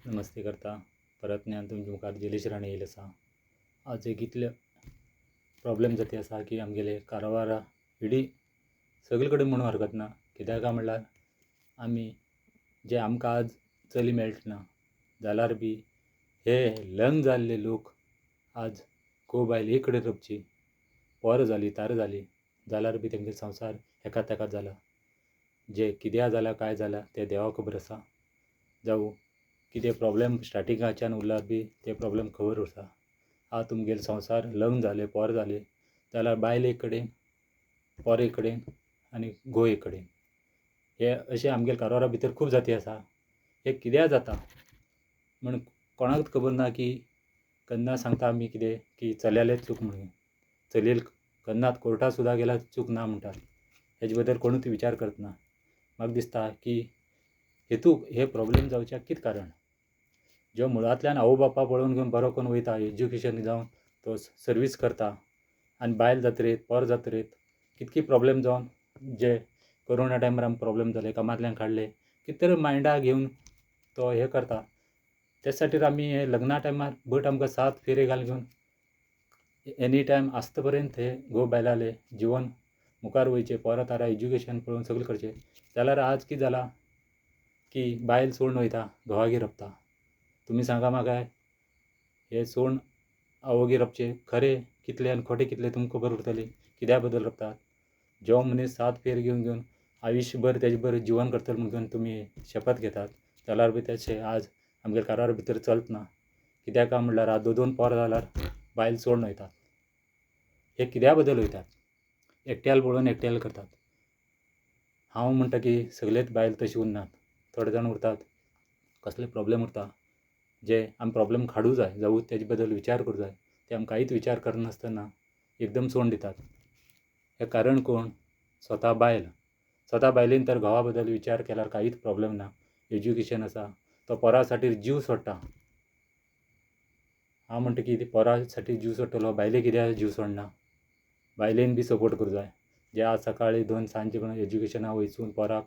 नमस्ते करता परत ज्ञान तुमच्या मुखार जलेश राणे येयल आसा. आज एक इतले प्रॉब्लेम जाती आसा की आमगेले कारवारा इडी सगळे कडेन म्हणून हरकत ना. कित्याक काय म्हणल्यार आमी जे आमकां आज चली मेळटना जाल्यार बी हे लग्न जाल्ले लोक आज घोव बायल एक कडेन रवची, पोर जाली तार जाली जाल्यार बी तेंगे संवसार एका तेका जाला. जे कित्याक जाला काय जाला ते देवाक खबर आसा. जावं कितें प्रॉब्लेम स्टार्टिंगाच्यान उरल्यार बी ते प्रॉब्लेम खबर उरता. आज तुमगेलो संवसार लग्न जालें पोर जालें जाल्यार बायल एक कडेन, पोर एक कडेन आनी घोव एक कडेन. हे अशें आमगेले कारवारा भितर खूब जाती आसा. हे कित्याक जाता म्हण कोणाकच खबर ना. की केन्ना सांगता आमी कितें की चल्यालेच चूक म्हणून, चलयेल केन्नाच कोर्टाक सुद्दां गेल्यार चूक ना म्हणटात. हेजे बद्दल कोणूच विचार करतना. म्हाका दिसता की हेतूक हे प्रॉब्लेम जावच्याक कितें कारण. जो मुळांतल्यान आवय बापा पळोवन घेवन बरो करून वयता, एज्युकेशन जावन तो सर्वीस करता आनी बायल जातरेत पोर जातरेत कितकी प्रॉब्लेम जावन जे कोरोना टायमार आमकां प्रॉब्लेम जाले, कामांतल्यान काडले, कितें तरी मायंडाक घेवन तो हे करता. तेच खातीर आमी हे लग्ना टायमार भट आमकां 7 फेरे घालून घेवन एनी टायम आसता पर्यंत हे घोव बायलाले जिवन मुखार वयचें, पोरां तारा एज्युकेशन पळोवन सगळें करचें. जाल्यार आज कितें जाला की बायल सोडून वयता घोवागेर रवता. तुमी सांगा म्हाका हे सोडून आवयगेर रवचें खरें कितलें आनी खोटें कितलें तुमकां खबर उरतली. कित्या बद्दल रवतात. जो मनीस 7 फेर घेवन आयुश्यभर तेजे बरें जिवन करतलो म्हणून तुमी शपथ घेतात जाल्यार बी तशें आज आमगेल्या कारवार भितर चलतना. कित्याक काय म्हणल्यार आज 2 पोरां जाल्यार बायल सोडून वयतात. हे कित्या बद्दल वयतात. एकट्याल पळोवन एकट्याल करतात. हांव म्हणटा की सगळेच बायल तशी उरनात. थोडे जाण उरतात कसले प्रॉब्लेम उरता जे आमी प्रॉब्लेम काडूं जाय, जावं तेजे बद्दल विचार करूं जाय. ते आमी कांयच विचार करनासतना एकदम सोडून दितात. हे कारण कोण स्वता बायल. स्वता बायलेन तर घोवा बद्दल विचार केल्यार कांयच प्रॉब्लेम ना. एज्युकेशन आसा, तो पोरा खातीर जीव सोडटा. हांव म्हणटा की पोरा खातीर जीव सोडटलो, बायलेक कित्याक जीव सोडना. बायलेन बी सपोर्ट करूं जाय. जे आज सकाळीं 2 सांजे पर्यंत एज्युकेशनाक वयचून पोराक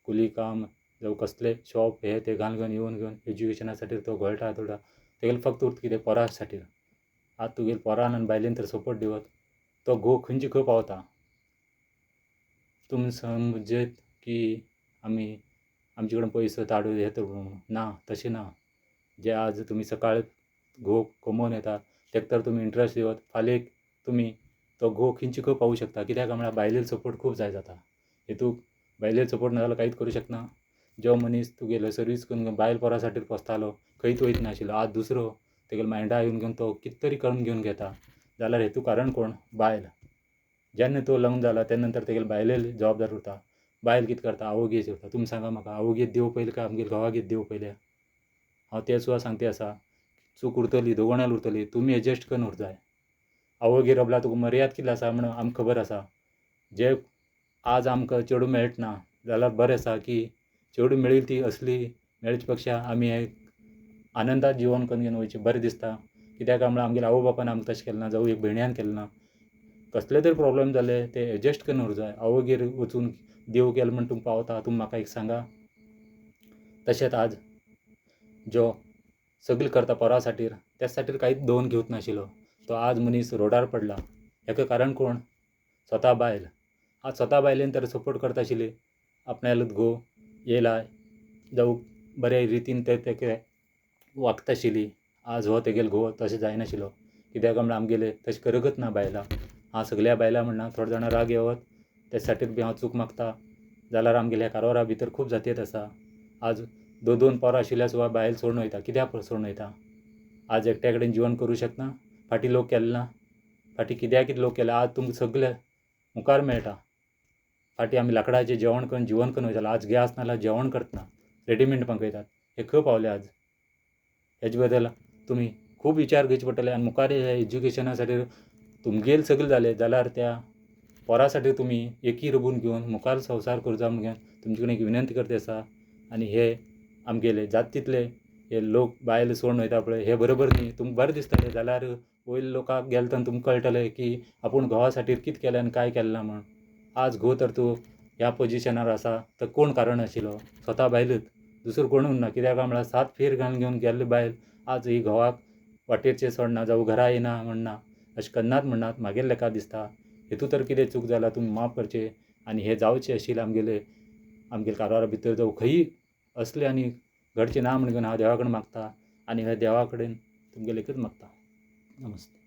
कुली काम जावं कसले शॉप हे ते घालून येवन घेवन एज्युकेशना खातीर तो घोळटा थोडा. तेगेलें फक्त उरता कितें पोरा खातीर. आज तुगेले पोरान आनी बायलेन तर सपोर्ट दिवत तो घोव खंयचे खंय पावता. तुमी समजत की आमी आमचे कडेन पयसो धाडूं येता म्हणून ना, तशें ना. जे आज तुमी सकाळ घोव कमोवन येता तेका तर तुमी इंट्रस्ट दिवत फाल्यां तुमी तो घोव खंयचे खंय पावूं शकता. कित्याक काय म्हळ्यार बायलेलो सपोर्ट खूब जाय जाता. हेतूंक बायलेलो सपोर्ट ना जाल्यार कांयच करूं शकना. जो मनीस तुगेलो सर्वीस करून बायल पोरा खातीर पोसतालो खंयच वयता नाशिल्लो आज दुसरो तेगेलो मायंडा येवन घेवन तो कितें तरी करून घेवन घेता. जाल्यार हेतूंक कारण कोण बायल. जेन्ना तो लग्न जाला तेन्ना नंतर तेगेले बायलेली जबाबदारी उरता. बायल कितें करता आवयगेर जेवता. तुमी सांगा म्हाका आवयगेर देव पयलें काय आमगेल्या घोवागेर देव पयलें. हांव तें सुद्दां सांगता आसा. चूक उरतली दोगोण्याल उरतली. तुमी एडजस्ट करून उरूं जाय. आवयगेर रावल्यार तुका मर्याद कितली आसा म्हण आमकां खबर आसा. जे आज आमकां चेडूं मेळटना जाल्यार बरें आसा की चेडूं मेळ्ळी ती असली मेळचे पेक्षा आमी हे आनंदात जिवन करून घेवन वयचें बरें दिसता. कित्याक काय म्हळ्यार आमगेल्या आवय बापायन आमकां तशें केलें ना जावं एक भयण्यान केलें ना. कसले तरी प्रॉब्लेम जाले ते एडजस्ट करून उरूं जाय. आवयगेर वचून देव केलो म्हण तुमी पावता. तुमी म्हाका एक सांगा. तशेंच आज जो सगळें करता पोरा खातीर त्याच खातीर कांयच दवरून घेवच नाशिल्लो तो आज मनीस रोडार पडला. हेका कारण कोण स्वता बायल. आज स्वता बायलेन तर सपोर्ट करता आशिल्ली. आपणालो घोव येयला जावं बऱ्या रितीन ते तेका वागता आशिल्ली. आज हो तेगेलो घोव तशें जायनाशिल्लो. कित्याक काय म्हळ्यार आमगेले तशें करगत ना बायलां. हांव सगळ्या बायलां म्हणना थोडे जाणां राग येवत तेच खातीर बी हांव चूक मागता. जाल्यार आमगेल्या कारवारा भितर खूब जाती आसा. आज 2 पोरां आशिल्ल्या सुद्दां बायल सोडून वयता. कित्याक सोडून वयता. आज एकट्या कडेन जिवन करूं शकना. फाटीं लोक केलें ना. फाटीं कित्याक लोक केलें आज तुमकां सगळें मुखार मेळटा. फाटीं आमी लाकडाचें जेवण करून जिवन करून वयताले. आज गॅस नाल्यार जेवण करतना रेडीमेड मागयतात. हे खंय पावले आज. हेजे बद्दल तुमी खूब विचार घेवचे पडटले आनी मुखार हे एज्युकेशना खातीर तुमगेलें सगळें जालें जाल्यार त्या पोरा खातीर तुमी एकी रबून घेवन मुखार संवसार करूं जाय म्हणून तुमचे कडेन एक विनंती करता आसा. आनी हे आमगेले जाता तितले हे लोक बायल सोडून वयता पळय हे बरोबर न्ही. तुमकां बरें दिसतलें जाल्यार वयल्या लोकांक गेले तेन्ना तुमकां कळटलें की आपूण घोवा खातीर कितें केलें आनी कांय केलें ना म्हण. आज घोव तर तूं ह्या पोजिशनार आसा तर कोण कारण आशिल्लो स्वता बायलूच. दुसरं कोण ना कित्याक काय म्हळ्यार 7 फेर घालून घेवन गेल्ले बायल आज ही घोवाक वाटेरचेर सोडना जावं घरा येना म्हणना अशें करनात म्हणनात म्हागेले लेखा दिसता हेतू तर कितें चूक जाला तुमी माफ करचें आनी हें जावचें आशिल्लें आमगेले कारवारा भितर जावं खंयी असलें आनी घडचें ना म्हण घेवन हांव देवा कडेन मागतां आनी ह्या देवा कडेन तुमगेलें एकच मागतां नमस्ते.